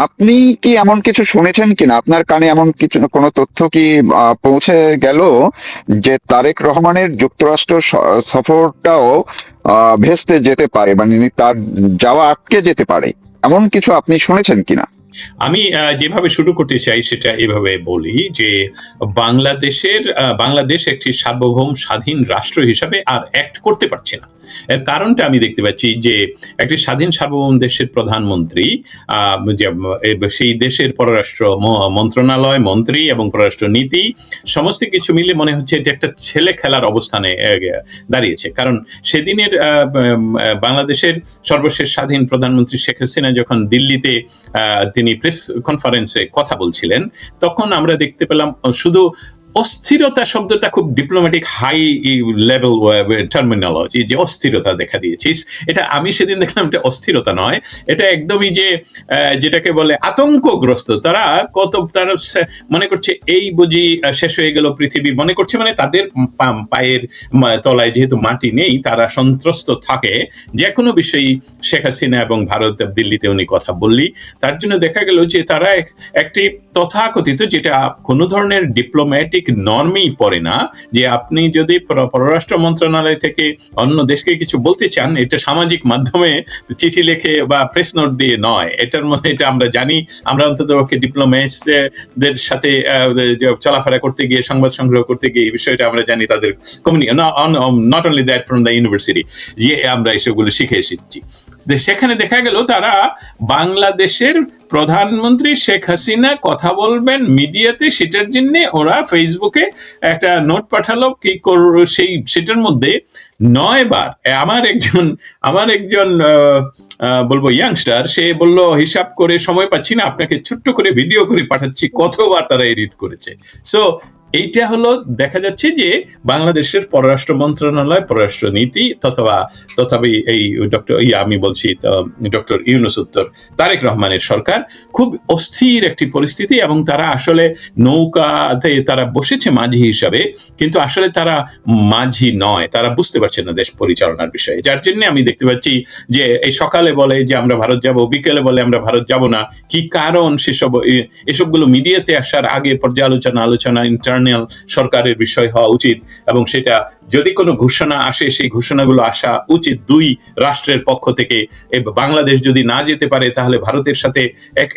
আপনি কি এমন কিছু শুনেছেন কিনা, আপনার কানে এমন কিছু কোনো তথ্য কি পৌঁছে গেল যে তারেক রহমানের যুক্তরাষ্ট্র সফরটাও ভেস্তে যেতে পারে, মানে তার যাওয়া আটকে যেতে পারে, এমন কিছু আপনি শুনেছেন কিনা? আমি যেভাবে শুরু করতে চাই সেটা এভাবে বলি যে বাংলাদেশ একটি সার্বভৌম স্বাধীন রাষ্ট্র হিসাবে আর অ্যাক্ট করতে পারছে না। এর কারণটা আমি দেখতে পাচ্ছি যে একটি স্বাধীন সার্বভৌম দেশের প্রধানমন্ত্রী সেই দেশের পররাষ্ট্র মন্ত্রণালয় মন্ত্রী এবং পররাষ্ট্র নীতি সমস্ত কিছু মিলে মনে হচ্ছে এটা একটা ছেলে খেলার অবস্থানে দাঁড়িয়েছে। কারণ সেদিনের বাংলাদেশের সর্বশেষ স্বাধীন প্রধানমন্ত্রী শেখ হাসিনা যখন দিল্লিতে তিনি প্রেস কনফারেন্সে কথা বলছিলেন, তখন আমরা দেখতে পেলাম শুধু অস্থিরতা শব্দটা খুব ডিপ্লোম্যাটিক হাই লেভেল টার্মিনোলজি, যে অস্থিরতা দেখা দিয়েছিস, এটা আমি সেদিন দেখলাম এটা অস্থিরতা নয়, এটা একদমই যে যেটাকে বলে আতঙ্কগ্রস্ত। তারা মনে করছে এই বুঝি শেষ হয়ে গেল পৃথিবী, মনে করছে মানে তাদের পায়ের তলায় যেহেতু মাটি নেই, তারা সন্ত্রস্ত থাকে যে কোনো বিষয়ই। শেখ হাসিনা এবং ভারত দিল্লিতে উনি কথা বললি, তার জন্য দেখা গেল যে তারা একটি তথাকথিত, যেটা কোনো ধরনের ডিপ্লোম্যাটিক নর্মেই পড়ে না, যে আপনি যদি পররাষ্ট্র মন্ত্রণালয় থেকে অন্য দেশকে কিছু বলতে চান, এটা সামাজিক মাধ্যমে চিঠি লিখে বা প্রেস নোট দিয়ে নয়। এটার মধ্যে এটা আমরা জানি, আমরা অন্তত ডিপ্লোম্যাটদের সাথে চলাফেরা করতে গিয়ে, সংবাদ সংগ্রহ করতে গিয়ে এই বিষয়টা আমরা জানি, তাদের not only that from the university, যে আমরা এসবগুলো শিখে এসেছি। সেখানে দেখা গেল তারা বাংলাদেশের প্রধানমন্ত্রী শেখ হাসিনা কথা বলবেন মিডিয়াতে, সেটার জন্য ওরা ফেসবুকে একটা নোট পাঠালো কি সেটার মধ্যে 9 বার আমার একজন বলবো ইয়াংস্টার, সে বলল হিসাব করে সময় পাচ্ছি না, আপনাকে ছোট্ট করে ভিডিও করে পাঠাচ্ছি কতবার তারা এডিট করেছে। সো এইটা হলো দেখা যাচ্ছে যে বাংলাদেশের পররাষ্ট্র মন্ত্রণালয়, পররাষ্ট্র নীতি তথাপি এই আমি বলছি ডক্টর ইউনূস উত্তর তারেক রহমানের সরকার খুব অস্থির একটি পরিস্থিতি, এবং তারা আসলে নৌকাতে তারা বসেছে মাঝি হিসাবে, কিন্তু আসলে তারা মাঝি নয়, তারা বুঝতে পারছে না দেশ পরিচালনার বিষয়ে। যার জন্য আমি দেখতে পাচ্ছি যে এই সকালে বলে যে আমরা ভারত যাব, বিকেলে বলে আমরা ভারত যাব না। কি কারণ এসবগুলো মিডিয়াতে আসার আগে আলোচনা ইন্টারনাল সরকারের বিষয় হওয়া উচিত, এবং সেটা যদি কোনো ঘোষণা আসে সেই ঘোষণাগুলো আসা উচিত দুই রাষ্ট্রের পক্ষ থেকে। বাংলাদেশ যদি না যেতে পারে তাহলে ভারতের সাথে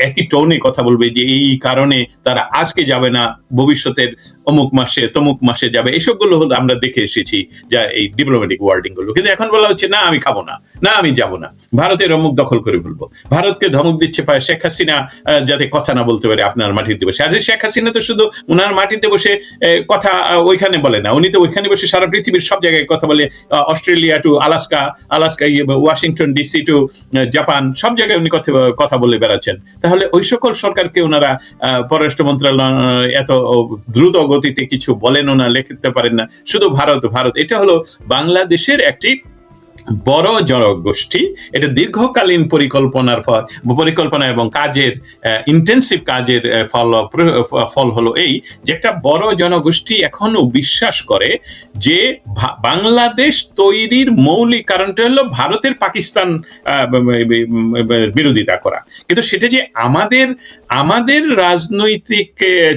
একই টোনে কথা বলবে যে এই কারণে তারা আজকে যাবে না, ভবিষ্যতের অমুক মাসে তমুক মাসে যাবে। এসবগুলো হলো আমরা দেখে এসেছি যা এই ডিপ্লোম্যাটিক ওয়ার্ডিং গুলো। কিন্তু এখন বলা হচ্ছে না আমি খাবো না, না আমি যাব না, ভারতের অমুক দখল করে ফেলবো। ভারতকে ধমক দিচ্ছে পায় শেখ হাসিনা যাতে কথা না বলতে পারে আপনার মাটিতে বসে। আর শেখ হাসিনা তো শুধু উনার মাটিতে বসে কথা ওইখানে বলে না, উনি তো ওইখানে বসে সারা পৃথিবীর সব জায়গায় কথা বলে, Australia to Alaska, Washington DC to Japan, সব জায়গায় উনি কথা বলে বেড়াচ্ছেন। তাহলে ওই সকল সরকারকে ওনারা পররাষ্ট্র মন্ত্রণালয় এত দ্রুত গতিতে কিছু বলেন না, লিখতে পারেন না। শুধু ভারত ভারত, এটা হলো বাংলাদেশের একটি বড় জনগোষ্ঠী। এটা দীর্ঘকালীন পরিকল্পনা এবং কাজের ইন্টেন্সিভ কাজের ফল হলো এই যে একটা বড় জনগোষ্ঠী এখনো বিশ্বাস করে যে বাংলাদেশ তৈরির মৌলিক কারণটা হলো ভারতের পাকিস্তান বিরোধিতা করা। কিন্তু সেটা যে আমাদের রাজনৈতিক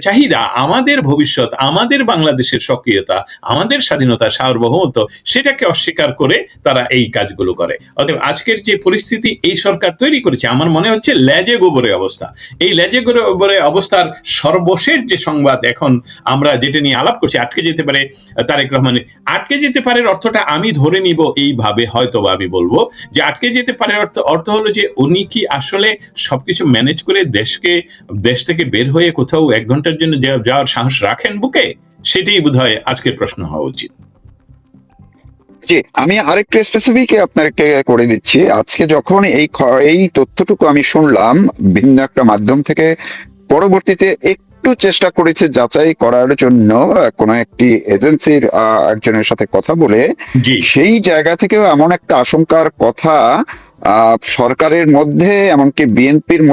চাহিদা, আমাদের ভবিষ্যৎ, আমাদের বাংলাদেশের সক্রিয়তা, আমাদের স্বাধীনতা, সার্বভৌমত্ব, সেটাকে অস্বীকার করে তারা এই কাজগুলো করে। অতএব আজকের যে পরিস্থিতি এই সরকার তৈরি করেছে, আমার মনে হচ্ছে লেজে গোবরে অবস্থা। এই লেজে গোবরে অবস্থার সর্বশেষ যে সংবাদ এখন আমরা যেটা নিয়ে আলাপ করছি, আটকে যেতে পারে তারেক রহমানের। আটকে যেতে পারে অর্থটা আমি ধরে নিব এইভাবে, হয়তোবা আমি বলবো যে আটকে যেতে পারে অর্থ হলো যে উনি কি আসলে সবকিছু ম্যানেজ করে দেশ থেকে বের হয়ে কোথাও 1 ঘন্টার জন্য যাওয়ার সাহস রাখেন বুকে? সেটাই বোধহয় আজকের প্রশ্ন হওয়া উচিত। জি, আমি আরেকটু স্পেসিফিক আপনাকে করে দিচ্ছি। আজকে যখন এই তথ্যটুকু আমি শুনলাম ভিন্ন একটা মাধ্যম থেকে, পরবর্তীতে একটু চেষ্টা করেছে যাচাই করার জন্য কোন একটি এজেন্সির একজনের সাথে কথা বলে, সেই জায়গা থেকেও এমন একটা আশঙ্কার কথা সরকারের মধ্যে, এমনকি বিএনপির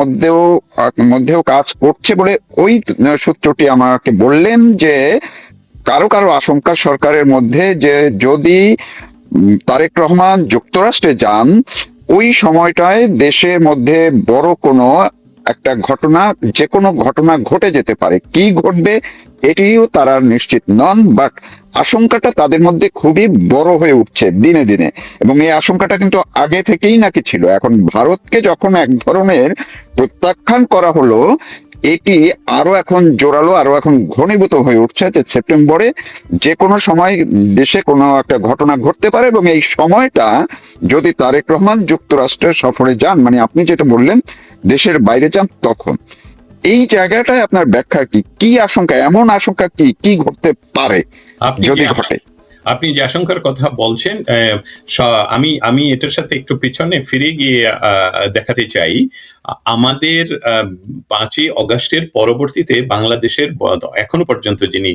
মধ্যেও কাজ করছে বলে ওই সূত্রটি আমাকে বললেন যে কারো কারো আশঙ্কা সরকারের মধ্যে যে যদি তারেক রহমান যুক্তরাষ্ট্রে যান, ওই সময়টায় দেশের মধ্যে বড় কোনো একটা ঘটনা, যে কোনো ঘটনা ঘটে যেতে পারে। কি ঘটবে এটিও তারা নিশ্চিত নন, বাট আশঙ্কাটা তাদের মধ্যে খুবই বড় হয়ে উঠছে দিনে দিনে। এবং এই আশঙ্কাটা কিন্তু আগে থেকেই নাকি ছিল। এখন ভারতকে যখন এক ধরনের প্রত্যাখ্যান করা হলো, এটি আরো এখন জোরালো, আরো এখন ঘনীভূত হয়ে উঠছে যে সেপ্টেম্বরে যে কোনো সময় দেশে কোনো একটা ঘটনা ঘটতে পারে। এবং এই সময়টা যদি তারেক রহমান যুক্তরাষ্ট্রের সফরে যান, মানে আপনি যেটা বললেন দেশের বাইরে যান, তখন এই জায়গাটায় আপনার ব্যাখ্যা কি? কি আশঙ্কা, এমন আশঙ্কা কি কি ঘটতে পারে আপনি যদি যে ঘটে? আপনি যে আশঙ্কার কথা বলছেন, আমি আমি এটার সাথে একটু পিছনে ফিরে গিয়ে দেখাতে চাই। আমাদের 5ই অগস্টের পরবর্তীতে বাংলাদেশের এখনো পর্যন্ত যিনি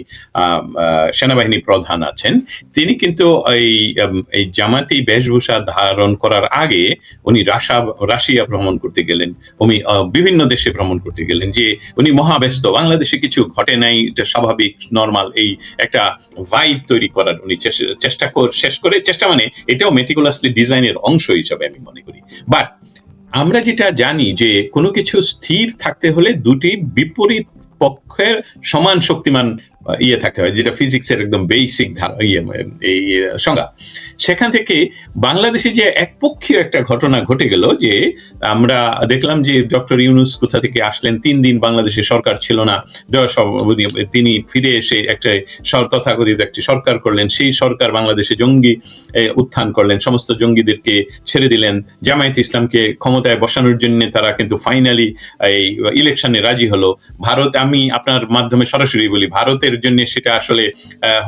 সেনাবাহিনী প্রধান আছেন, তিনি কিন্তু এই জামাতি বেশভূষা ধারণ করার আগে উনি রাশিয়া ভ্রমণ করতে গেলেন, উনি বিভিন্ন দেশে ভ্রমণ করতে গেলেন, যে উনি মহাব্যস্ত, বাংলাদেশে কিছু ঘটে নাই, এটা স্বাভাবিক নর্মাল, এই একটা ভাইব তৈরি করার উনি শেষ করে চেষ্টা, মানে এটাও মেটিকুলাসলি ডিজাইনের অংশ হিসাবে আমি মনে করি। বাট আমরা যেটা জানি যে কোনো কিছু স্থির থাকতে হলে দুটি বিপরীত পক্ষের সমান শক্তিমান থাকতে হয়, যেটা ফিজিক্সের একদম বেসিক এই সংজ্ঞা। সেখান থেকে বাংলাদেশে যে একপক্ষীয় একটা ঘটনা ঘটে গেল, যে আমরা দেখলাম যে ডক্টর ইউনূস কোথা থেকে আসলেন, 3 দিন বাংলাদেশে সরকার ছিল না, তিনি ফিরে এসে একটা তথাকথিত একটি সরকার করলেন, সেই সরকার বাংলাদেশে জঙ্গি উত্থান করলেন, সমস্ত জঙ্গিদেরকে ছেড়ে দিলেন, জামায়াত ইসলামকে ক্ষমতায় বসানোর জন্য তারা কিন্তু ফাইনালি এই ইলেকশনে রাজি হলো। ভারত, আমি আপনার মাধ্যমে সরাসরি বলি, ভারতের জন্য সেটা আসলে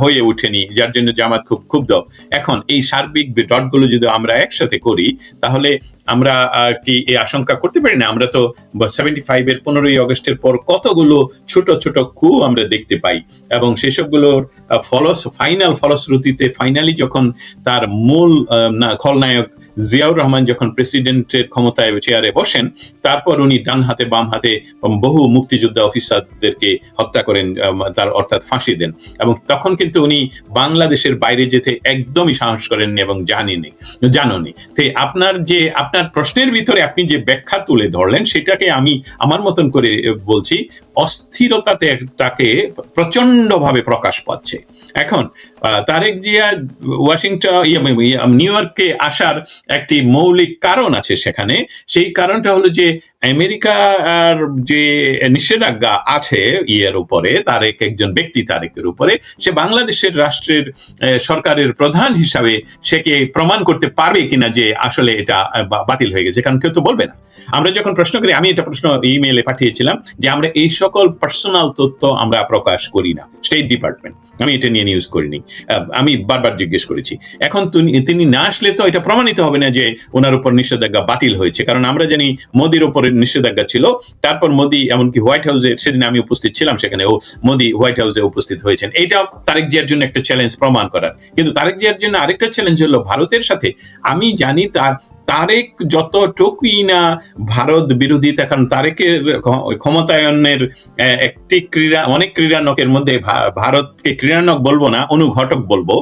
হয়ে ওঠেনি, যার জন্য জামাত খুব ক্ষুব্ধ। এখন এই সার্বিক ডটগুলো যদি আমরা একসাথে করি, তাহলে আমরা কি এই আশঙ্কা করতে পারি না? আমরা তো 75-এর 15ই অগস্টের পর কতগুলো ছোট ছোট কু আমরা দেখতে পাই, এবং সেসবগুলোর ফাইনাল ফলশ্রুতিতে ফাইনালি যখন তার মূল খলনায়ক জিয়াউর রহমান যখন প্রেসিডেন্টের ক্ষমতায় চেয়ারে বসেন, তারপর উনি ডান হাতে বাম হাতে বহু মুক্তিযোদ্ধা অফিসারদেরকে হত্যা করেন, তার অর্থাৎ ফাঁসি দেন। এবং তখন কিন্তু উনি বাংলাদেশের বাইরে যেতে একদমই সাহস করেননি এবং জানেননি। তো আপনার প্রশ্নের ভিতরে আপনি যে ব্যাখ্যা তুলে ধরলেন, সেটাকে আমি আমার মতন করে বলছি, অস্থিরতাটাকে প্রচন্ড ভাবে প্রকাশ পাচ্ছে। এখন তারেক জিয়া নিউ ইয়র্কে আসার একটি মৌলিক কারণ আছে সেখানে। সেই কারণটা হলো যে আমেরিকার যে নিষেধাজ্ঞা আছে উপরে, একজন ব্যক্তি তারেকের উপরে, সে বাংলাদেশের রাষ্ট্রের সরকারের প্রধান হিসাবে সেকে প্রমাণ করতে পারবে কিনা যে আসলে এটা বাতিল হয়ে গেছে, কারণ কেউ তো বলবে না। আমরা যখন প্রশ্ন করি, আমি এটা প্রশ্ন ইমেইলে পাঠিয়েছিলাম যে আমরা এই সকল পার্সোনাল তথ্য আমরা প্রকাশ করি না, স্টেট ডিপার্টমেন্ট, আমি এটা নিয়ে নিউজ করিনি, আমি বারবার জিজ্ঞেস করেছি। এখন তিনি না আসলে তো এটা প্রমাণিত হবে না যে ওনার উপর নিষেধাজ্ঞা বাতিল হয়েছে, কারণ আমরা জানি মোদির উপরে নিষেধাজ্ঞা ছিল, তারপর মোদি এমনকি হোয়াইট হাউসে, সেদিন আমি উপস্থিত ছিলাম সেখানে, মোদি হোয়াইট হাউসে উপস্থিত হয়েছেন। এইটাও তারেক জিয়ার জন্য একটা চ্যালেঞ্জ প্রমাণ করার। কিন্তু তারেক জিয়ার জন্য আরেকটা চ্যালেঞ্জ হলো ভারতের সাথে। আমি জানি তারেক যতটুকুই না ভারত বিরোধিতা, কারণ তারেকের ক্ষমতায়নের একটি অনেক ক্রীড়ানকের মধ্যে ভারতকে ক্রীড়ানক বলবো না, অনুঘটক বলবো,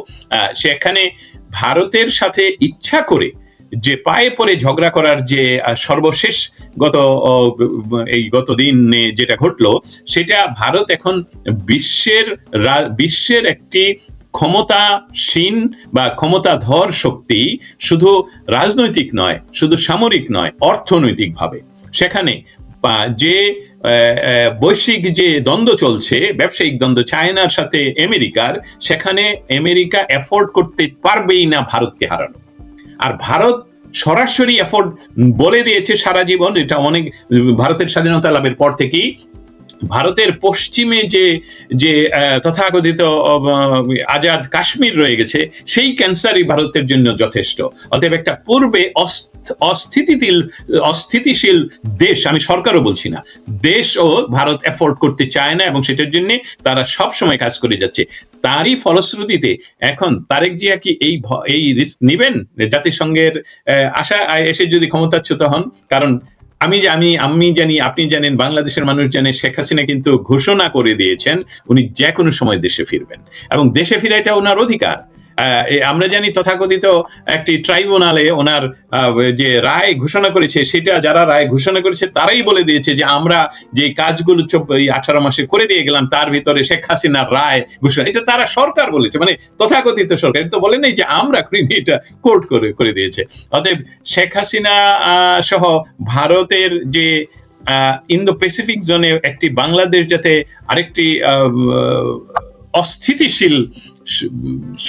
সেখানে ভারতের সাথে ইচ্ছা করে যে পায়ে পড়ে ঝগড়া করার যে সর্বশেষ গত দিনে যেটা ঘটলো, সেটা ভারত এখন বিশ্বের একটি ক্ষমতাসীন বা ক্ষমতাধর শক্তি, শুধু রাজনৈতিক নয়, শুধু সামরিক নয়, অর্থনৈতিক ভাবে। সেখানে যে বৈশ্বিক যে দ্বন্দ্ব চলছে, ব্যবসায়িক দ্বন্দ্ব চায়নার সাথে আমেরিকার, সেখানে আমেরিকা এফোর্ড করতে পারবেই না ভারতকে হারানো। আর ভারত সরাসরি এফোর্ড বলে দিয়েছে সারা জীবন, এটা অনেক ভারতের স্বাধীনতা লাভের পর থেকেই ভারতের পশ্চিমে যে তথাকথিত আজাদ কাশ্মীর রয়ে গেছে, সেই ক্যান্সারই ভারতের জন্য যথেষ্ট। অতএব একটা পূর্বে অস্থিতিশীল দেশ, আমি সরকারও বলছি না, দেশও ভারত এফোর্ড করতে চায় না, এবং সেটার জন্য তারা সব সময় কাজ করে যাচ্ছে। তারই ফলশ্রুতিতে এখন তারেক জিয়া কি এই রিস্ক নিবেন জাতিসংঘের আশা এসে যদি ক্ষমতাচ্যুত হন? কারণ আমি জানি, আপনি জানেন, বাংলাদেশের মানুষ জানে, শেখ হাসিনা কিন্তু ঘোষণা করে দিয়েছেন উনি যে কোনো সময় দেশে ফিরবেন, এবং দেশে ফিরে এটা ওনার অধিকার। আমরা জানি তথাকথিত একটি ট্রাইব্যুনালে ওনার যে রায় ঘোষণা করেছে, সেটা যারা রায় ঘোষণা করেছে তারাই বলে দিয়েছে যে আমরা যে কাজগুলো 18 মাসে করে দিয়ে গেলাম তার ভিতরে শেখ হাসিনার রায় ঘোষণা, এটা তারা সরকার বলেছে, মানে তথাকথিত সরকার, এটা তো বলে নাই যে আমরা করিনি, এটা কোর্ট করে দিয়েছে। অতএব শেখ হাসিনা সহ ভারতের যে ইন্দো প্যাসিফিক জোনে একটি বাংলাদেশ যাতে আরেকটি অস্থিতিশীল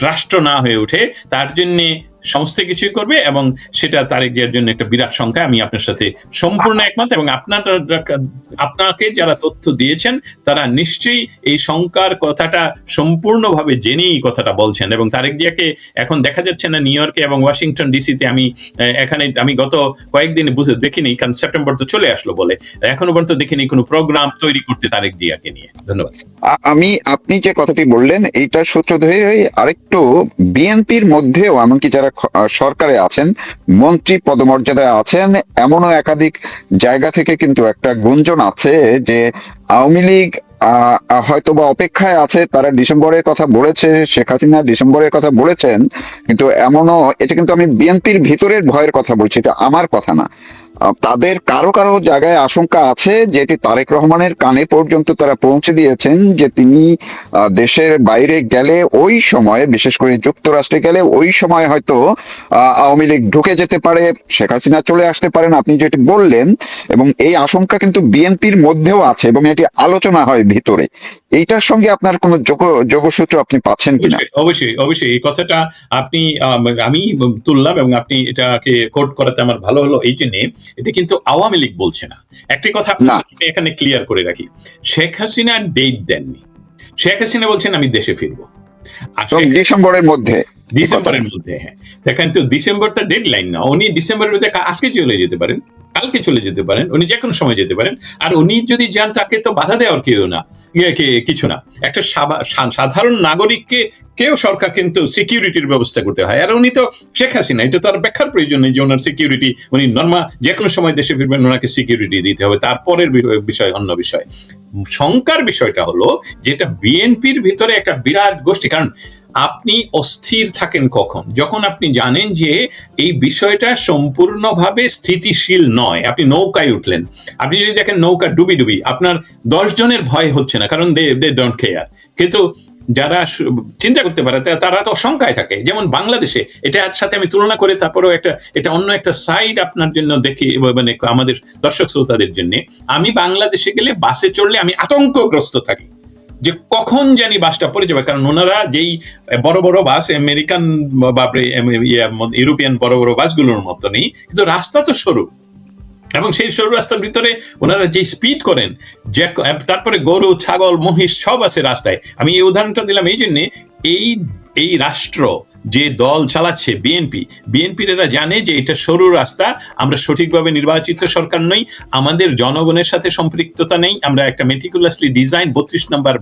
রাষ্ট্র না হয়ে ওঠে, তার জন্য সমস্ত কিছুই করবে, এবং সেটা তারেক জিয়ার জন্য একটা বিরাট সংখ্যা। আমি আপনার সাথে সম্পূর্ণ একমত, এবং আপনাকে যারা তথ্য দিয়েছেন তারা নিশ্চয়ই এই সংখ্যার কথাটা সম্পূর্ণভাবে জেনেই কথাটা বলছেন। এবং তারেক জিয়াকে এখন দেখা যাচ্ছে না নিউ ইয়র্কে এবং ওয়াশিংটন ডিসিতে। আমি গত কয়েকদিন দেখিনি, কারণ সেপ্টেম্বর তো চলে আসলো বলে এখনো পর্যন্ত দেখিনি কোনো প্রোগ্রাম তৈরি করতে তারেক জিয়াকে নিয়ে। ধন্যবাদ। আপনি যে কথাটি বললেন এইটার সূত্র ধরে আরেকটু বিএনপির মধ্যেও এমনকি যারা সরকারে আছেন, মন্ত্রী পদমর্যাদায় আছেন, এমনও একাধিক জায়গা থেকে কিন্তু একটা গুঞ্জন আছে যে আওয়ামী লীগ হয়তো বা অপেক্ষায় আছে, তারা ডিসেম্বরের কথা বলেছে, শেখ হাসিনা ডিসেম্বরের কথা বলেছেন, কিন্তু এমনও, এটা কিন্তু আমি বিএনপির ভিতরের ভয়ের কথা বলছি, এটা আমার কথা না। তাদের কারো কারো জায়গায় আশঙ্কা আছে যেটি তারেক রহমানের কানে পর্যন্ত তারা পৌঁছে দিয়েছেন যে তিনি দেশের বাইরে গেলে, ওই সময় বিশেষ করে যুক্তরাষ্ট্রে গেলে ওই সময় হয়তো আওয়ামী লীগ ঢুকে যেতে পারে, শেখ হাসিনা চলে আসতে পারেন, আপনি যেটি বললেন। এবং এই আশঙ্কা কিন্তু বিএনপির মধ্যেও আছে এবং এটি আলোচনা হয় ভিতরে। এইটার সঙ্গে আপনার কোন যোগসূত্র আপনি পাচ্ছেন কিনা? অবশ্যই অবশ্যই এই কথাটা আপনি আমি তুললাম, এবং আপনি এটাকে কোট করাতে আমার ভালো হলো এই জন্য। এটা কিন্তু আওয়ামী লীগ বলছে না। একটি কথা এখানে ক্লিয়ার করে রাখি, শেখ হাসিনা ডেট দেননি। শেখ হাসিনা বলছেন আমি দেশে ফিরবো ডিসেম্বরের মধ্যে। হ্যাঁ, দেখেন তো ডিসেম্বরটা ডেডলাইন না। উনি ডিসেম্বরের মধ্যে আজকে চলে যেতে পারেন, কালকে চলে যেতে পারেন, উনি যে কোনো সময় যেতে পারেন। আর উনি যদি যান তাকে তো বাধা দেওয়ার কিছু না। একটা সাধারণ নাগরিককে সরকার কিন্তু সিকিউরিটির ব্যবস্থা করতে হয়, আর উনি তো শেখ হাসিনা, এটা তো আর ব্যাখ্যার প্রয়োজন নেই যে ওনার সিকিউরিটি, উনি নর্মাল যে কোনো সময় দেশে ফিরবেন, ওনাকে সিকিউরিটি দিতে হবে। তারপরের বিষয় অন্য বিষয়। শঙ্কার বিষয়টা হলো যেটা বিএনপির ভিতরে একটা বিরাট গোষ্ঠী, কারণ আপনি অস্থির থাকেন কখন? যখন আপনি জানেন যে এই বিষয়টা সম্পূর্ণভাবে স্থিতিশীল নয়। আপনি নৌকায় উঠলেন, আপনি যদি দেখেন নৌকা ডুবি আপনার 10 জনের ভয় হচ্ছে না, কারণ দে ডোন্ট কেয়ার। কিন্তু যারা চিন্তা করতে পারে তারা তো শঙ্কায় থাকে। যেমন বাংলাদেশে, এটার সাথে আমি তুলনা করে তারপরেও এটা অন্য একটা সাইড আপনার জন্য দেখি, মানে আমাদের দর্শক শ্রোতাদের জন্য। আমি বাংলাদেশে গেলে বাসে চড়লে আমি আতঙ্কগ্রস্ত থাকি যে কখন জানি বাসটা পড়ে যাবে, কারণ ওনারা যেই বড় বড় বাস, আমেরিকান ইউরোপিয়ান বড় বড় বাসগুলোর মতো নেই, কিন্তু রাস্তা তো সরু, এবং সেই সরু রাস্তার ভিতরে ওনারা যে স্পিড করেন, যে তারপরে গরু ছাগল মহিষ সব আছে রাস্তায়। আমি এই উদাহরণটা দিলাম এই জন্যে, এই রাষ্ট্র যে দল চালাচ্ছে বিএনপির এরা জানে যে এটা সরু রাস্তা, আমরা সঠিকভাবে নির্বাচিত সরকার নই, আমাদের জনগণের সাথে সম্পৃক্ততা নেই, আমরা একটা মেটিকুলাসলি ডিজাইন 32 নম্বর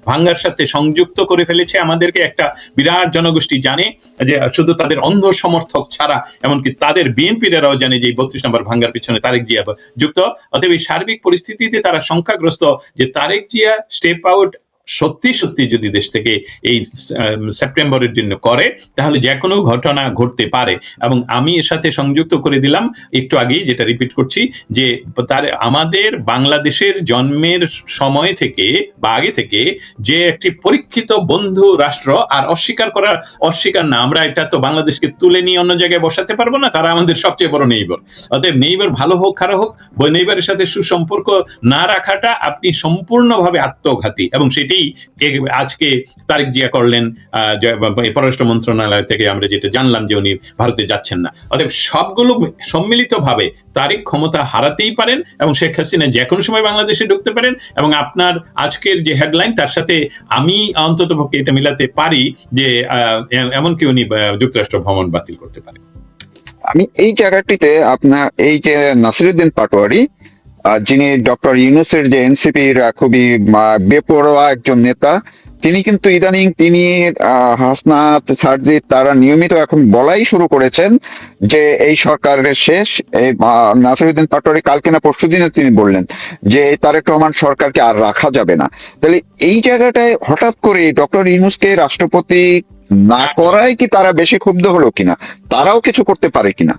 ভাঙ্গার সাথে সংযুক্ত করে ফেলেছে আমাদেরকে। একটা বিরাট জনগোষ্ঠী জানে যে শুধু তাদের অন্ধ সমর্থক ছাড়া, এমনকি তাদের বিএনপিরাও জানে যে 32 নম্বর ভাঙ্গার পিছনে তারেক জিয়া যুক্ত। অতএব এই সার্বিক পরিস্থিতিতে তারা সংখ্যাগ্রস্ত যে তারেক জিয়া স্টেপ আউট সত্যি যদি দেশ থেকে এই সেপ্টেম্বরের জন্য করে, তাহলে যে কোনো ঘটনা ঘটতে পারে। এবং আমি এর সাথে সংযুক্ত করে দিলাম একটু আগেই, যেটা রিপিট করছি, যে আমাদের বাংলাদেশের জন্মের সময় থেকে বা আগে থেকে যে একটি পরীক্ষিত বন্ধু রাষ্ট্র, আর অস্বীকার না, আমরা এটা তো বাংলাদেশকে তুলে নিয়ে অন্য জায়গায় বসাতে পারবো না, তারা আমাদের সবচেয়ে বড় নেইবার। অতএব নেইবার ভালো হোক খারাপ হোক, নেইবারের সাথে সুসম্পর্ক না রাখাটা আপনি সম্পূর্ণভাবে আত্মঘাতী, এবং সেটি আজকে তারেক জিয়া করলেন। পররাষ্ট্র মন্ত্রণালয় থেকে আমরা যেটা জানলাম যে উনি ভারতে যাচ্ছেন না। অতএব সবগুলো সম্মিলিত ভাবে তারেক ক্ষমতা হারাতেই পারেন, এবং শেখ হাসিনা যে কোনো সময় বাংলাদেশে ঢুকতে পারেন। এবং আপনার আজকের যে হেডলাইন, তার সাথে আমি অন্তত পক্ষে এটা মিলাতে পারি যে এমনকি উনি যুক্তরাষ্ট্র ভ্রমণ বাতিল করতে পারেন। আমি এই জায়গাটিতে আপনার এই যে নাসিরউদ্দিন পাটোয়ারি, যিনি ডক্টর ইউনূসের যে এনসিপির খুবই বেপরোয়া একজন নেতা, তিনি কিন্তু ইদানিং হাসনাত সারজিৎ তারা নিয়মিত এখন বলাই শুরু করেছেন যে এই সরকারের শেষ। নাসিরউদ্দিন পাটোয়ারি কালকে না পরশু দিনে তিনি বললেন যে তারেক রহমান সরকারকে আর রাখা যাবে না। তাহলে এই জায়গাটায় হঠাৎ করে ডক্টর ইউনূসকে রাষ্ট্রপতি না করায় কি তারা বেশি ক্ষুব্ধ হলো কিনা, তারাও কিছু করতে পারে কিনা?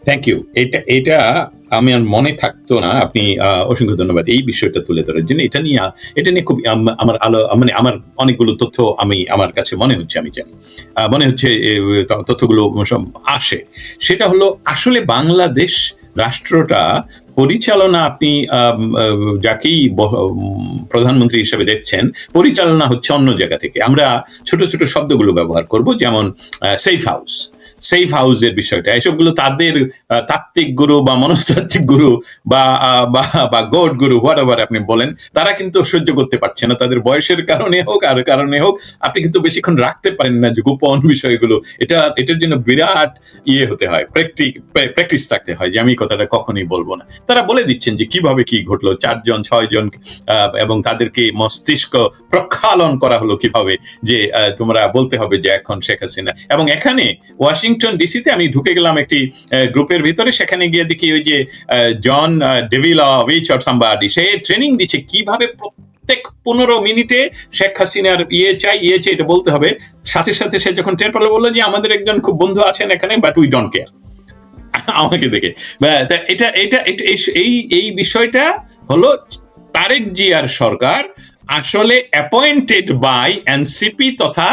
Thank you. এটা আমার মনে থাকতো না। আপনি অসংখ্য ধন্যবাদ এই বিষয়টা তুলে ধরার জন্য। এটা নিয়ে খুব আমার মানে আমার অনেকগুলো তথ্য আমার কাছে মনে হচ্ছে, আমি জানি মনে হচ্ছে তথ্যগুলো সব আসে। সেটা হলো আসলে বাংলাদেশ রাষ্ট্রটা পরিচালনা, আপনি যাকেই প্রধানমন্ত্রী হিসেবে দেখছেন, পরিচালনা হচ্ছে অন্য জায়গা থেকে। আমরা ছোট ছোট শব্দগুলো ব্যবহার করব, যেমন সেফ হাউসের বিষয়টা, এসবগুলো তাদের তাত্ত্বিক গুরু বা মনস্তাত্ত্বিক গুরু বা গড গুরু, হোয়াট এভার আপনি বলেন, তারা কিন্তু সহ্য করতে পারছে না। তাদের বয়সের কারণে হোক আর কারণে হোক, আপনি কিন্তু বেশিক্ষণ রাখতে পারেন না যে গোপন বিষয়গুলো। এটার জন্য বিরাট হতে হয়, প্র্যাকটিস থাকতে হয়, যে আমি কথাটা কখনোই বলবো না। তারা বলে দিচ্ছেন যে কিভাবে কি ঘটলো, 4 জন 6 জন, এবং তাদেরকে মস্তিষ্ক প্রক্ষালন করা হলো কিভাবে, যে তোমরা বলতে হবে যে এখন শেখ হাসিনা। এবং এখানে ওয়াশিংটন ডিসিতে আমি ঢুকে গেলাম একটি গ্রুপের ভিতরে, সেখানে গিয়ে দেখি ওই যে জন ডেভিলভিচ অর সামবাডি, সে ট্রেনিং দিচ্ছে কিভাবে প্রত্যেক 15 মিনিটে শেখ হাসিনার চাই এটা বলতে হবে। সাথে সাথে সে যখন টের পেল, বললো যে আমাদের একজন খুব বন্ধু আছেন এখানে, বাট উই ডোন্ট কেয়ার। আমাকে দেখে এই বিষয়টা হলো তারেক জিয়ার সরকার আসলে অ্যাপয়েন্টেড বাই এনসিপি তথা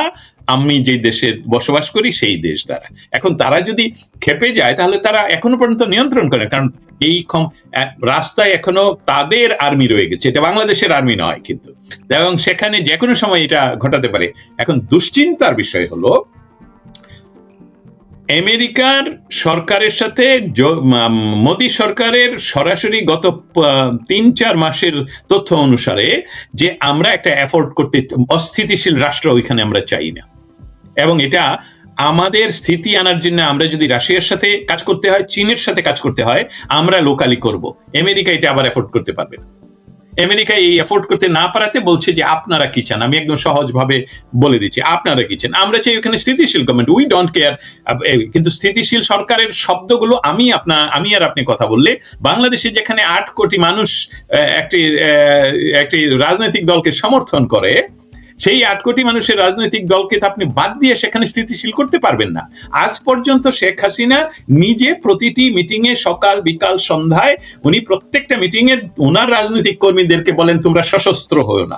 আমি যে দেশে বসবাস করি সেই দেশ দ্বারা। এখন তারা যদি খেপে যায়, তাহলে তারা এখনো পর্যন্ত নিয়ন্ত্রণ করে, কারণ এই রাস্তায় এখনো তাদের আর্মি রয়ে গেছে, এটা বাংলাদেশের আর্মি নয় কিন্তু, এবং সেখানে যে কোনো সময় এটা ঘটাতে পারে। এখন দুশ্চিন্তার বিষয় হলো আমেরিকার সরকারের সাথে মোদী সরকারের সরাসরি গত 3-4 মাসের তথ্য অনুসারে, যে আমরা একটা এফোর্ড করতে, অস্থিতিশীল রাষ্ট্র ওইখানে আমরা চাই না, এবং এটা আমাদের স্থিতি আনার জন্য আমরা যদি রাশিয়ার সাথে কাজ করতে হয়, চীনের সাথে কাজ করতে হয়, আমরা লোকালি করব। আমেরিকা এটা আবার এফোর্ড করতে পারবে না। আমেরিকা এই এফোর্ড করতে না পারাতে বলছে যে আপনারা কি চান, আমি একদম সহজভাবে বলে দিচ্ছি, আপনারা কি চান। আমরা চাই ওখানে স্থিতিশীল গভর্নমেন্ট, উই ডোন্ট কেয়ার। কিন্তু স্থিতিশীল সরকারের শব্দগুলো আমি আর আপনি কথা বললে, বাংলাদেশে যেখানে 8 কোটি মানুষ একটি রাজনৈতিক দলকে সমর্থন করে, সেই 8 কোটি মানুষের রাজনৈতিক দলকে তো আপনি বাদ দিয়ে সেখানে স্থিতিশীল করতে পারবেন না। আজ পর্যন্ত শেখ হাসিনা নিজে প্রতিটি মিটিং এ, সকাল বিকাল সন্ধ্যায়, উনি প্রত্যেকটা মিটিং এ ওনার রাজনৈতিক কর্মীদেরকে বলেন, তোমরা সশস্ত্র হও না,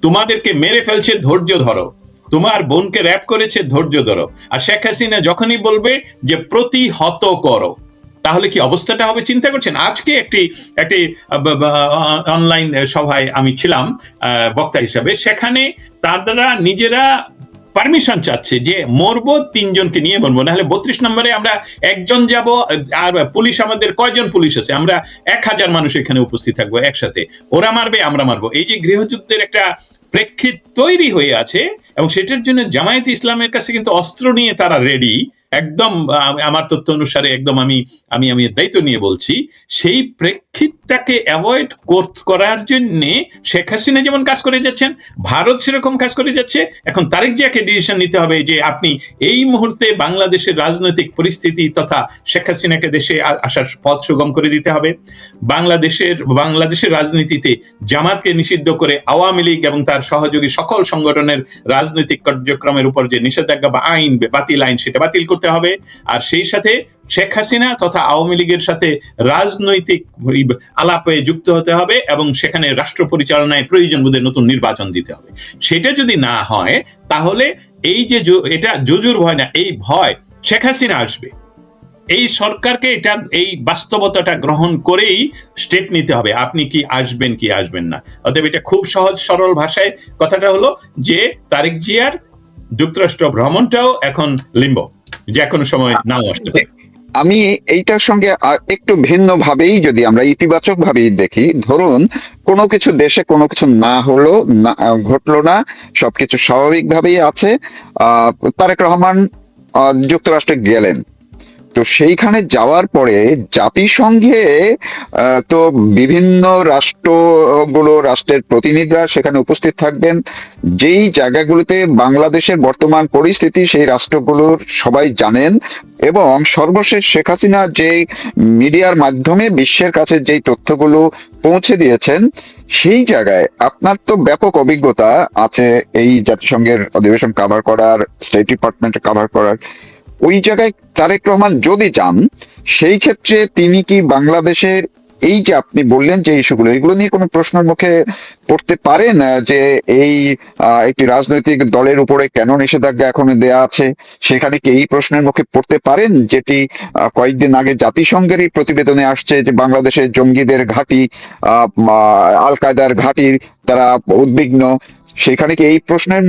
তোমাদেরকে মেরে ফেলছে, ধৈর্য ধরো, তোমার বোনকে র‍্যাপ করেছে, ধৈর্য ধরো। আর শেখ হাসিনা যখনই বলবে যে প্রতিহত করো, তাহলে কি অবস্থাটা হবে চিন্তা করছেন? আজকে একটি অনলাইন সভায় আমি ছিলাম বক্তা হিসাবে, সেখানে তারা নিজেরা পারমিশন চাচ্ছে যে মরবো 3 জনকে নিয়ে মরবো, নাহলে 32 নম্বরে আমরা 1 জন যাব, আর পুলিশ আমাদের কয়জন পুলিশ আছে, আমরা 1000 মানুষ এখানে উপস্থিত থাকবো একসাথে, ওরা মারবে আমরা মারবো। এই যে গৃহযুদ্ধের একটা প্রেক্ষিত তৈরি হয়ে আছে, এবং সেটার জন্য জামায়াতে ইসলামের কাছে কিন্তু অস্ত্র নিয়ে তারা রেডি, একদম আমার তথ্য অনুসারে, একদম আমি দায়িত্ব নিয়ে বলছি। সেই প্রেক্ষিতটাকে অ্যাভয়েড করার জন্য শেখ হাসিনা যেমন কাজ করে যাচ্ছেন, ভারত সেরকম কাজ করে যাচ্ছে। এখন তারেক জিয়াকে ডিসিশন নিতে হবে যে আপনি এই মুহূর্তে বাংলাদেশের রাজনৈতিক পরিস্থিতি তথা শেখ হাসিনাকে দেশে আসার পথ সুগম করে দিতে হবে। বাংলাদেশের রাজনীতিতে জামাতকে নিষিদ্ধ করে আওয়ামী লীগ এবং তার সহযোগী সকল সংগঠনের রাজনৈতিক কার্যক্রমের উপর যে নিষেধাজ্ঞা বা আইন, বাতিল আইন, সেটা বাতিল করতে হবে। আর সেই সাথে শেখ হাসিনা তথা আওয়ামী লীগের সাথে রাজনৈতিক আলাপে যুক্ত হতে হবে, এবং সেখানে রাষ্ট্র পরিচালনায় প্রয়োজন বোধে নতুন নির্বাচন দিতে হবে। সেটা যদি না হয়, তাহলে এই যে এটা জুজুর ভয় না, এই ভয় শেখ হাসিনা আসবে। এই সরকারকে এই বাস্তবতাটা গ্রহণ করেই স্টেপ নিতে হবে, আপনি কি আসবেন কি আসবেন না। অতএব এটা খুব সহজ সরল ভাষায় কথাটা হলো যে তারেক জিয়ার যুক্তরাষ্ট্র ভ্রমণটাও এখন লিম্ব, যে কোনো সময় নাও আসতে পারে। আমি এইটার সঙ্গে একটু ভিন্ন ভাবেই যদি আমরা ইতিবাচক ভাবেই দেখি, ধরুন কোনো কিছু দেশে কোনো কিছু না হলো, না ঘটলো না, সবকিছু স্বাভাবিকভাবেই আছে, তারেক রহমান যুক্তরাষ্ট্রে গেলেন, তো সেইখানে যাওয়ার পরে জাতিসংঘে তো বিভিন্ন রাষ্ট্রের প্রতিনিধিরা সেখানে উপস্থিত থাকবেন। যেই জায়গাগুলোতে বাংলাদেশের বর্তমান পরিস্থিতি সেই রাষ্ট্রগুলোর সবাই জানেন, এবং সর্বশেষ শেখ হাসিনা যে মিডিয়ার মাধ্যমে বিশ্বের কাছে যেই তথ্যগুলো পৌঁছে দিয়েছেন, সেই জায়গায় আপনার তো ব্যাপক অভিজ্ঞতা আছে এই জাতিসংঘের অধিবেশন কাভার করার, স্টেট ডিপার্টমেন্টে কাভার করার। ওই জায়গায় তারেক রহমান যদি যান, সেই ক্ষেত্রে তিনি কি বাংলাদেশের এই যে আপনি বললেন যে ইস্যুগুলো, এগুলো নিয়ে কোনো প্রশ্নের মুখে পড়তে পারেন? যে এই একটি রাজনৈতিক দলের উপরে কেন নিষেধাজ্ঞা এখনো দেয়া আছে, সেখানে কি এই প্রশ্নের মুখে পড়তে পারেন, যেটি কয়েকদিন আগে জাতিসংঘেরই প্রতিবেদনে আসছে যে বাংলাদেশের জঙ্গিদের ঘাঁটি, আল কায়দার ঘাঁটির তারা উদ্বিগ্ন? সেখানে কি এই প্রশ্নের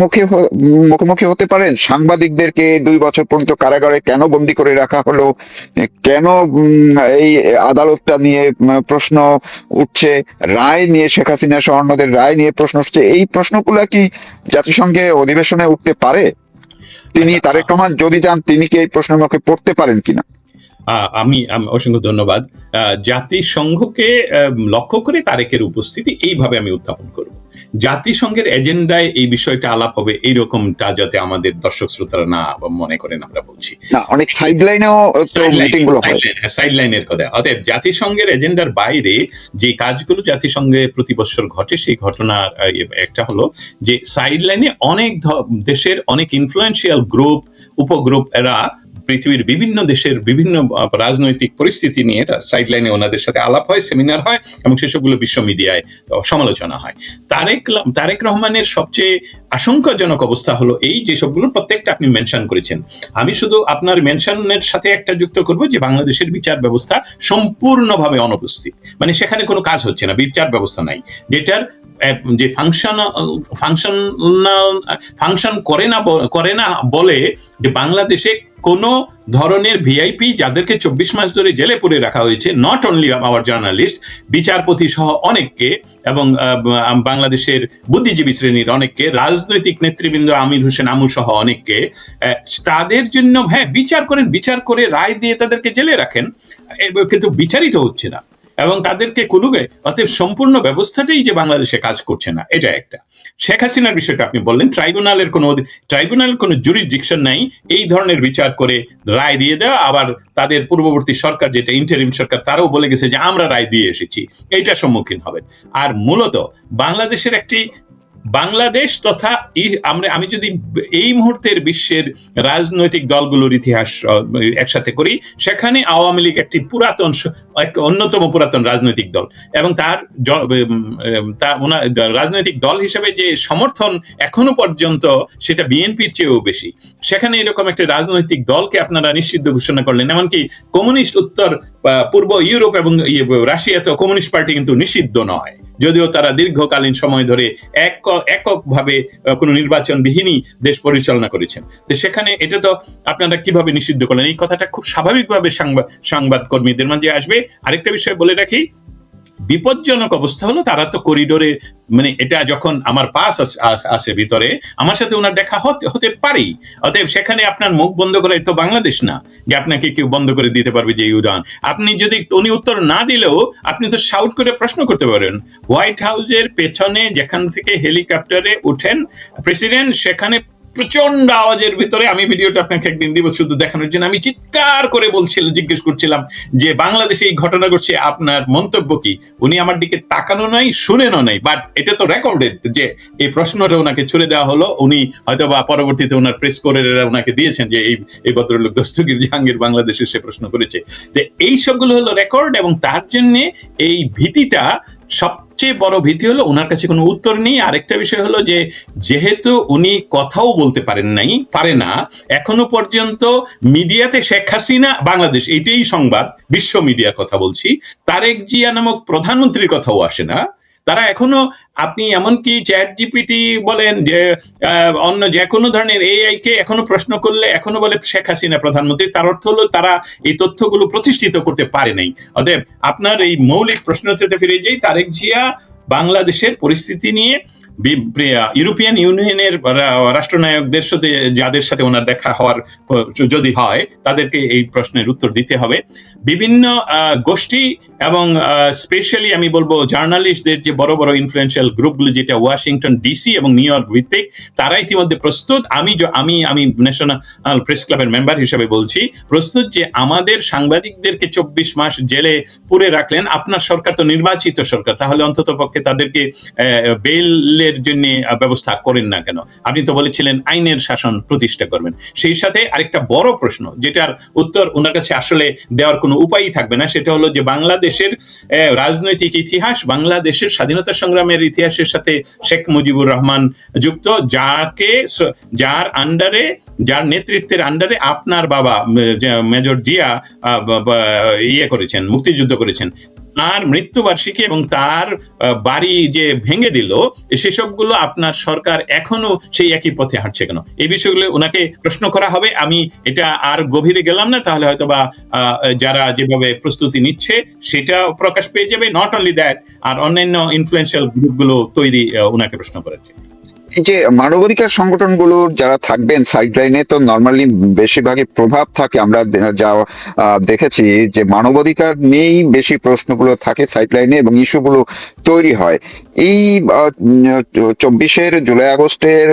মুখোমুখি হতে পারেন? সাংবাদিকদেরকে 2 বছর পর্যন্ত কারাগারে কেন বন্দী করে রাখা হলো, কেন এই আদালতটা নিয়ে প্রশ্ন উঠছে, রায় নিয়ে, শেখ হাসিনা সহ অন্যদের রায় নিয়ে প্রশ্ন উঠছে, এই প্রশ্নগুলো কি জাতিসংঘে অধিবেশনে উঠতে পারে? তিনি, আচ্ছা, তারেক রহমান যদি যান, তিনি কি এই প্রশ্নের মুখে পড়তে পারেন কিনা? আমি অসংখ্য ধন্যবাদ। জাতিসংঘকে লক্ষ্য করে তারেকের উপস্থিতি এইভাবে আমি উত্থাপন করব। জাতিসংঘের এজেন্ডায় এই বিষয়টা আলাপ হবে এইরকমটা যাতে আমাদের দর্শক শ্রোতারা না মনে করেন আমরা বলছি। না, অনেক সাইড লাইনেও তো মিটিং গুলো হয়। সাইড লাইনের কথা। অতএব জাতিসংঘের এজেন্ডার বাইরে যে কাজগুলো জাতিসংঘে প্রতি বছর ঘটে, সেই ঘটনার একটা হলো যে সাইড লাইনে অনেক দেশের অনেক ইনফ্লুয়েন্সিয়াল গ্রুপ, উপগ্রুপ, এরা পৃথিবীর বিভিন্ন দেশের বিভিন্ন রাজনৈতিক পরিস্থিতি নিয়ে সাইডলাইনে ওনাদের সাথে আলাপ হয়, সেমিনার হয়, এবং সেসবগুলো বিশ্ব মিডিয়ায় সমালোচনা হয়। তারেক রহমানের সবচেয়ে আশঙ্কাজনক অবস্থা হলো এই যে সবগুলো প্রত্যেকটা আপনি মেনশন করেছেন। আমি শুধু আপনার মেনশনের সাথে একটা যুক্ত করব যে বাংলাদেশের বিচার ব্যবস্থা সম্পূর্ণভাবে অনুপস্থিত, মানে সেখানে কোনো কাজ হচ্ছে না, বিচার ব্যবস্থা নাই, যেটার যে ফাংশন করে না বলে যে বাংলাদেশে কোন ধরনের ভিআইপি যাদেরকে 24 মাস ধরে জেলে পুরে রাখা হয়েছে, নট অনলি আওয়ার জার্নালিস্ট, বিচারপতি সহ অনেককে, এবং বাংলাদেশের বুদ্ধিজীবী শ্রেণীর অনেককে, রাজনৈতিক নেতৃবৃন্দ আমির হোসেন আমু সহ অনেককে, তাদের জন্য হ্যাঁ বিচার করেন, বিচার করে রায় দিয়ে তাদেরকে জেলে রাখেন, কিন্তু বিচারিত হচ্ছে না এবং তাদেরকে কুলুবে। অতএব সম্পূর্ণ ব্যবস্থাটাই যে বাংলাদেশে কাজ করছে না, এটা একটা। শেখ হাসিনার বিষয়টা আপনি বললেন, ট্রাইব্যুনালের কোনো জুরিসডিকশন নাই এই ধরনের বিচার করে রায় দিয়ে দেওয়া। আবার তাদের পূর্ববর্তী সরকার, যেটা ইন্টারিম সরকার, তারাও বলে গেছে যে আমরা রায় দিয়ে এসেছি, এইটার সম্মুখীন হবেন। আর মূলত বাংলাদেশের একটি বাংলাদেশ তথা আমি যদি এই মুহূর্তের বিশ্বের রাজনৈতিক দলগুলোর ইতিহাস একসাথে করি, সেখানে আওয়ামী লীগ একটি অন্যতম পুরাতন রাজনৈতিক দল, এবং তার রাজনৈতিক দল হিসেবে যে সমর্থন এখনো পর্যন্ত সেটা বিএনপির চেয়েও বেশি। সেখানে এরকম একটা রাজনৈতিক দলকে আপনারা নিষিদ্ধ ঘোষণা করলেন। এমনকি কমিউনিস্ট উত্তর পূর্ব ইউরোপ এবং রাশিয়াতে কমিউনিস্ট পার্টি কিন্তু নিষিদ্ধ নয়, যদিও তারা দীর্ঘকালীন সময় ধরে এককভাবে কোনো নির্বাচনবিহীনই দেশ পরিচালনা করেছেন। তো সেখানে এটা তো আপনারা কিভাবে নিষিদ্ধ করলেন? এই কথাটা খুব স্বাভাবিকভাবে সংবাদ কর্মীদের মাঝে আসবে। আরেকটা বিষয় বলে রাখি, বিপজ্জনক অবস্থা হলো তারা তো করিডোরে, মানে এটা যখন আমার পাস আসে ভিতরে, আমার সাথে ওনার দেখা হতে পারেই। অতএব সেখানে আপনার মুখ বন্ধ করে তো বাংলাদেশ না যে আপনাকে কেউ বন্ধ করে দিতে পারবে যে উড়ান। আপনি যদি উনি উত্তর না দিলেও আপনি তো শাউট করে প্রশ্ন করতে পারেন। হোয়াইট হাউসের পেছনে যেখান থেকে হেলিকপ্টারে উঠেন প্রেসিডেন্ট, সেখানে প্রচন্ড আওয়াজের ভিতরে, আমি ভিডিওটা আপনাকে একদিন দিব শুধু দেখানোর জন্য, আমি চিৎকার করে জিজ্ঞেস করছিলাম যে বাংলাদেশে এই ঘটনা ঘটছে, আপনার মন্তব্য কি? উনি আমার দিকে তাকানো নাই, শুনেনও নাই, বাট এটা তো রেকর্ডেড যে এই প্রশ্নটা ওনাকে ছুড়ে দেওয়া হলো। উনি হয়তো বা পরবর্তীতে ওনার প্রেস কোরেরা ওনাকে দিয়েছেন যে এই ভদ্রলোক দস্তগীর জাহাঙ্গীর বাংলাদেশে সে প্রশ্ন করেছে। তো এই সবগুলো হলো রেকর্ড, এবং তার জন্য এই ভীতিটা, সবচেয়ে বড় ভীতি হলো ওনার কাছে কোনো উত্তর নেই। আরেকটা বিষয় হলো যে যেহেতু উনি কথাও বলতে পারে না এখনো পর্যন্ত, মিডিয়াতে শেখ হাসিনা বাংলাদেশ এইটাই সংবাদ, বিশ্ব মিডিয়ার কথা বলছি, তারেক জিয়া নামক প্রধানমন্ত্রীর কথাও আসে না। তারা এখনো, আপনি এমনকি চ্যাট জিপিটি বলেন, যে অন্য যে কোনো ধরনের এআই কে এখনো প্রশ্ন করলে এখনো বলে শেখ হাসিনা প্রধানমন্ত্রী। তার অর্থ হলো তারা এই তথ্যগুলো প্রতিষ্ঠিত করতে পারে নাই। অতএব আপনার এই মৌলিক প্রশ্নতে ফিরে যাই, তারেক জিয়া বাংলাদেশের পরিস্থিতি নিয়ে ইউরোপিয়ান ইউনিয়নের রাষ্ট্রনায়কদের সাথে, যাদের সাথে ওনার দেখা হওয়ার যদি হয়, তাদেরকে এই প্রশ্নের উত্তর দিতে হবে। বিভিন্ন গোষ্ঠী এবং স্পেশালি আমি বলবো জার্নালিস্টদের যে বড় বড় ইনফ্লুয়েন্সিয়াল গ্রুপগুলো, যেটা ওয়াশিংটন ডিসি এবং নিউ ইয়র্ক ভিত্তিক, তারা ইতিমধ্যে প্রস্তুত। আমি ন্যাশনাল প্রেস ক্লাবের মেম্বার হিসেবে বলছি, প্রস্তুত যে আমাদের সাংবাদিকদেরকে 24 মাস জেলে পুরে রাখলেন, আপনার সরকার তো নির্বাচিত সরকার, তাহলে অন্তত পক্ষে তাদেরকে বেইলের জন্য ব্যবস্থা করেন না কেন? আপনি তো বলেছিলেন আইনের শাসন প্রতিষ্ঠা করবেন। সেই সাথে আরেকটা বড় প্রশ্ন, যেটার উত্তর ওনার কাছে আসলে দেওয়ার কোনো উপায়ই থাকবে না, সেটা হলো যে বাংলাদেশের রাজনৈতিক ইতিহাস, বাংলাদেশের স্বাধীনতা সংগ্রামের ইতিহাসের সাথে শেখ মুজিবুর রহমান যুক্ত, যার আন্ডারে, যার নেতৃত্বের আন্ডারে আপনার বাবা মেজর জিয়া করেছেন, মুক্তিযুদ্ধ করেছেন। তার মৃত্যুবার্ষিকী এবং তার বাড়ি যে ভেঙে দিল, সেসবগুলো আপনার সরকার এখনো সেই একই পথে হাঁটছে কেন? এই বিষয়গুলো ওনাকে প্রশ্ন করা হবে। আমি এটা আর গভীরে গেলাম না, তাহলে হয়তো বা যারা যেভাবে প্রস্তুতি নিচ্ছে সেটা প্রকাশ পেয়ে যাবে। নট অনলি দ্যাট, আর অন্যান্য ইনফ্লুয়েন্সিয়াল গ্রুপগুলো তৈরি ওনাকে প্রশ্ন করাচ্ছে। এই যে মানবাধিকার সংগঠনগুলো যারা থাকবেন সাইড লাইনে, তো নর্মালি বেশিরভাগই প্রভাব থাকে। আমরা যা দেখেছি যে মানবাধিকার নিয়েই বেশি প্রশ্নগুলো থাকে সাইড লাইনে এবং ইস্যুগুলো তৈরি হয়। এই 24 জুলাই আগস্টের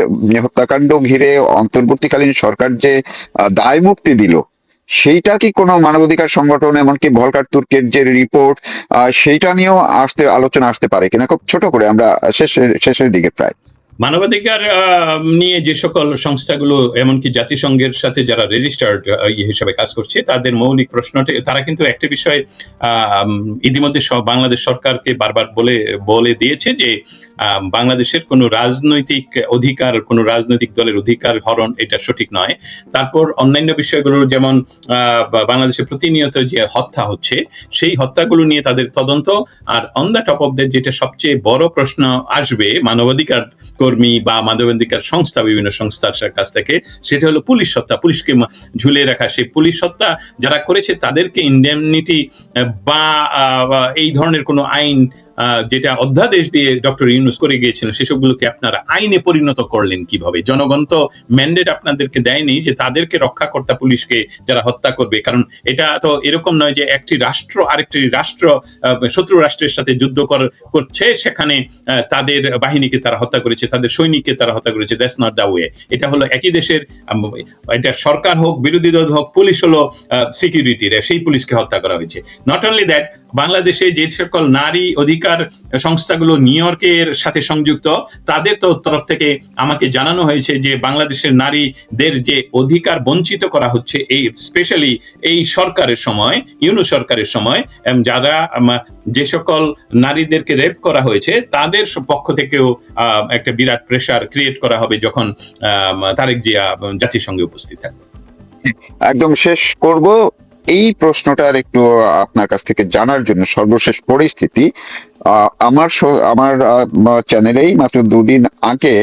হত্যাকাণ্ড ঘিরে অন্তর্বর্তীকালীন সরকার যে দায় মুক্তি দিল, সেইটা কি কোনো মানবাধিকার সংগঠন, এমনকি ভলকার তুর্কের যে রিপোর্ট, সেইটা নিয়েও আলোচনা আসতে পারে কিনা? খুব ছোট করে, আমরা শেষের দিকে প্রায়। মানবাধিকার নিয়ে যে সকল সংস্থাগুলো, এমনকি জাতিসংঘের সাথে যারা রেজিস্টার্ড হিসেবে কাজ করছে, তাদের মৌলিক প্রশ্নটি, তারা কিন্তু একটা বিষয় ইতিমধ্যে বাংলাদেশ সরকারকে বারবার বলে দিয়েছে যে বাংলাদেশের কোনো রাজনৈতিক অধিকার, কোনো রাজনৈতিক দলের অধিকার হরণ এটা সঠিক নয়। তারপর অন্যান্য বিষয়গুলো, যেমন বাংলাদেশে প্রতিনিয়ত যে হত্যা হচ্ছে, সেই হত্যাগুলো নিয়ে তাদের তদন্ত। আর on the top of that, যেটা সবচেয়ে বড় প্রশ্ন আসবে মানবাধিকার কর্মী বা মানবাধিকার সংস্থা, বিভিন্ন সংস্থার কাছ থেকে, সেটা হলো পুলিশ হত্যা, পুলিশকে ঝুলে রাখা। সেই পুলিশ হত্যা যারা করেছে তাদেরকে ইনডেমনিটি বা এই ধরনের কোনো আইন, যেটা অধ্যাদেশ দিয়ে ডক্টর ইউনূস করে গিয়েছিলেন, সেসবগুলোকে আপনারা আইনে পরিণত করলেন কিভাবে? জনগণ তো ম্যান্ডেট আপনাদেরকে দেয়নি যে তাদেরকে রক্ষাকর্তা পুলিশকে যারা হত্যা করবে। কারণ এটা তো এরকম নয় যে একটি রাষ্ট্র আরেকটি রাষ্ট্র, শত্রু রাষ্ট্রের সাথে যুদ্ধ করছে, সেখানে তাদের বাহিনীকে তারা হত্যা করেছে, তাদের সৈনিককে তারা হত্যা করেছে। That's not the way. এটা হলো একই দেশের, এটা সরকার হোক, বিরোধী দল হোক, পুলিশ হলো সিকিউরিটির, সেই পুলিশকে হত্যা করা হয়েছে। নট অনলি দ্যাট, বাংলাদেশে যে সকল নারী অধিকার সংস্থাগুলো নিউ ইয়র্কের সাথে সংযুক্ত, তাদের তো তরফ থেকে আমাকে জানানো হয়েছে যে বাংলাদেশের নারীদের যে অধিকার বঞ্চিত করা হচ্ছে, এই স্পেশালি এই সরকারের সময়, ইউনূস সরকারের সময়, যারা যে সকল নারীদেরকে রেপ করা হয়েছে, তাদের পক্ষ থেকেও একটা বিরাট প্রেসার ক্রিয়েট করা হবে যখন তারেক জিয়া জাতিসংঘে উপস্থিত থাকবে। একদম শেষ করব এই প্রশ্নটার একটু আপনার কাছ থেকে জানার জন্য, সর্বশেষ পরিস্থিতি। আমার চ্যানেলেই মাত্র 2 দিন আগে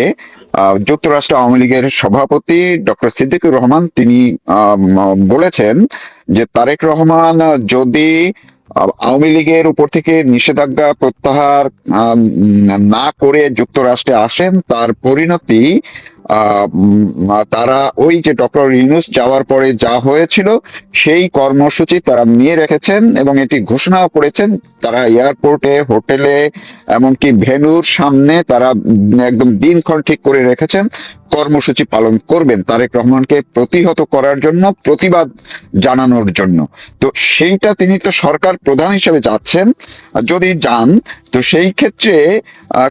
যুক্তরাষ্ট্র আওয়ামী লীগের সভাপতি ডক্টর সিদ্দিকুর রহমান, তিনি বলেছেন যে তারেক রহমান যদি আওয়ামী লীগের উপর থেকে নিষেধাজ্ঞা প্রত্যাহার না করে যুক্তরাষ্ট্রে আসেন, তার পরিণতি তারা ওই যে ডক্টর ইউনূস যাওয়ার পরে যা হয়েছিল সেই কর্মসূচি তারা নিয়ে রেখেছেন এবং এটি ঘোষণা করেছেন। তারা এয়ারপোর্টে, হোটেলে, এমনকি ভেন্যুর সামনে তারা একদম দিনক্ষণ ঠিক করে রেখেছেন, কর্মসূচি পালন করবেন তারেক রহমানকে প্রতিহত করার জন্য, প্রতিবাদ জানানোর জন্য। তো সেইটা, তিনি তো সরকার প্রধান হিসেবে যাচ্ছেন, যদি যান তো সেই ক্ষেত্রে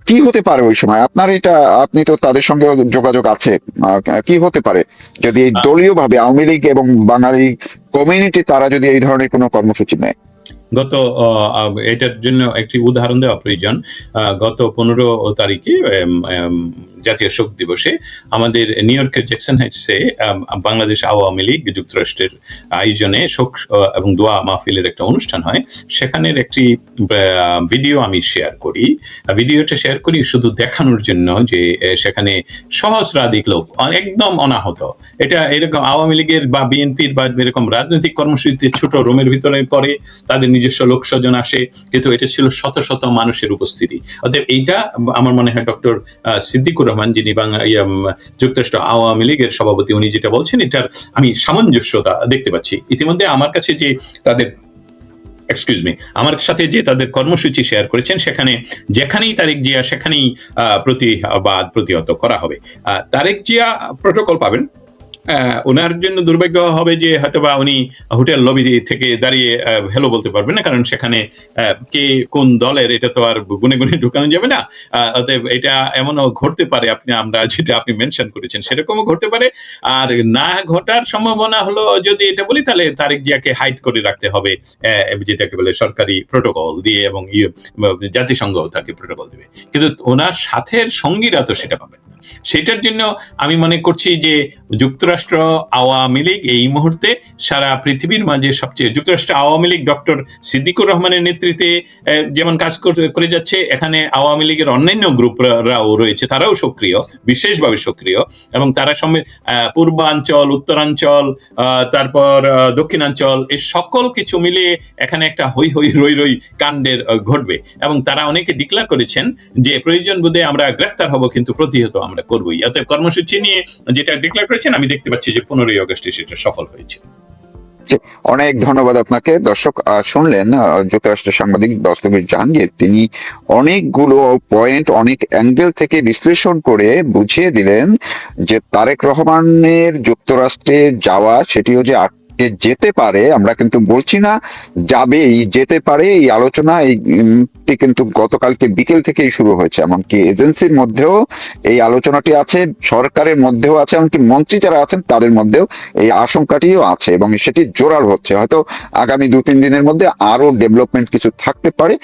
কি হতে পারে ওই সময়? আপনি তো তাদের সঙ্গে যোগাযোগ আছে, কি হতে পারে যদি এই দলীয় ভাবে আওয়ামী লীগ এবং বাঙালি কমিউনিটি তারা যদি এই ধরনের কোনো কর্মসূচি নেয়? এটার জন্য একটি উদাহরণ দেওয়া প্রয়োজন। গত 15 তারিখে জাতীয় শোক দিবসে আমাদের নিউ ইয়র্কের জ্যাকসন হাইটসে বাংলাদেশ আওয়ামী লীগ যুক্তরাষ্ট্রের আয়োজনে শোক এবং দোয়া মাহফিলের একটা অনুষ্ঠান হয়। সেখানের একটি ভিডিও আমি শেয়ার করি। ভিডিওটা শেয়ার করি শুধু দেখানোর জন্য যে সেখানে সহস্রাধিক লোক একদম অনাহত। এটা এরকম আওয়ামী লীগের বা বিএনপির বা এরকম রাজনৈতিক কর্মসূচিতে ছোট রুমের ভিতরে করে তাদের নিজস্ব লোক স্বজন আসে, কিন্তু এটা ছিল শত শত মানুষের উপস্থিতি। অতএব এইটা আমার মনে হয় ডক্টর সিদ্দিকুর রহমান, যিনি যুক্তরাষ্ট্র আওয়ামী লীগের সভাপতি, উনি যেটা বলছেন এটার আমি সামঞ্জস্যতা দেখতে পাচ্ছি। ইতিমধ্যে আমার কাছে যে তাদের আমার সাথে যে তাদের কর্মসূচি শেয়ার করেছেন, সেখানে যেখানেই তারেক জিয়া সেখানেই প্রতিহত করা হবে। তারেক জিয়া প্রোটোকল পাবেন। ওনার জন্য দুর্ভাগ্য হবে যে হয়তোবা উনি হোটেল লবি থেকে দাঁড়িয়ে হ্যালো বলতে পারবেন না, কারণ সেখানে কে কোন দলের এটা তো আর গুনে গুনে ঢুকানো যাবে না। অতএব এটা এমনও ঘটতে পারে, আমরা যেটা আপনি মেনশন করেছেন সেরকমও ঘটতে পারে। আর না ঘটার সম্ভাবনা হলো যদি এটা বলি, তাহলে তারেক জিয়াকে হাইড করে রাখতে হবে, যেটাকে বলে সরকারি প্রোটোকল দিয়ে, এবং জাতিসংঘ তাকে প্রোটোকল দিবে। কিন্তু ওনার সাথের সঙ্গীরা তো সেটা পাবেন না। সেটার জন্য আমি মনে করছি যে যুক্তরাষ্ট্র আওয়ামী লীগ এই মুহূর্তে সারা পৃথিবীর মাঝে সবচেয়ে, যুক্তরাষ্ট্র আওয়ামী লীগ ডক্টর সিদ্দিকুর রহমানের নেতৃত্বে যেমন কাজ করে যাচ্ছে, এখানে আওয়ামী লীগের অন্যান্য গ্রুপরাও রয়েছে, তারাও সক্রিয়, বিশেষভাবে সক্রিয়, এবং তারা পূর্বাঞ্চল, উত্তরাঞ্চল, তারপর দক্ষিণাঞ্চল, এই সকল কিছু মিলিয়ে এখানে একটা হই হই রই রই কাণ্ডের ঘটবে। এবং তারা অনেকে ডিক্লেয়ার করেছেন যে প্রয়োজন বোধে আমরা গ্রেফতার হব, কিন্তু প্রতিহত আমরা করবোই। অতএব কর্মসূচি নিয়ে যেটা ডিক্লেয়ার করেছেন, আমি দেখতে পাচ্ছি যে 15ই আগস্টে সেটা সফল হয়েছে। অনেক ধন্যবাদ আপনাকে। দর্শক শুনলেন যুক্তরাষ্ট্রের সাংবাদিক দস্তগীর জাহাঙ্গীর, তিনি অনেকগুলো পয়েন্ট অনেক অ্যাঙ্গেল থেকে বিশ্লেষণ করে বুঝিয়ে দিলেন যে তারেক রহমানের যুক্তরাষ্ট্রে যাওয়া, সেটিও যে যেতে পারে, আমরা কিন্তু বলছি না যাবেই, যেতে পারে, এই আলোচনা কিন্তু গতকালকে বিকেল থেকেই শুরু হয়েছে। এমনকি এজেন্সির মধ্যেও এই আলোচনাটি আছে, সরকারের মধ্যেও আছে, এমনকি মন্ত্রী যারা আছেন তাদের মধ্যেও এই আশঙ্কাটিও আছে, এবং সেটি জোরাল হচ্ছে। হয়তো আগামী 2-3 দিনের মধ্যে আরো ডেভেলপমেন্ট কিছু থাকতে পারে।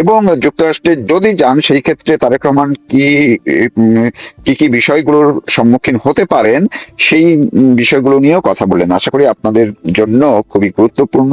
এবং যুক্তরাষ্ট্রে যদি যান, সেই ক্ষেত্রে তারেক রহমান কি বিষয়গুলোর সম্মুখীন হতে পারেন, সেই বিষয়গুলো নিয়েও কথা বললেন। আশা করি আপনাদের জন্য খুবই গুরুত্বপূর্ণ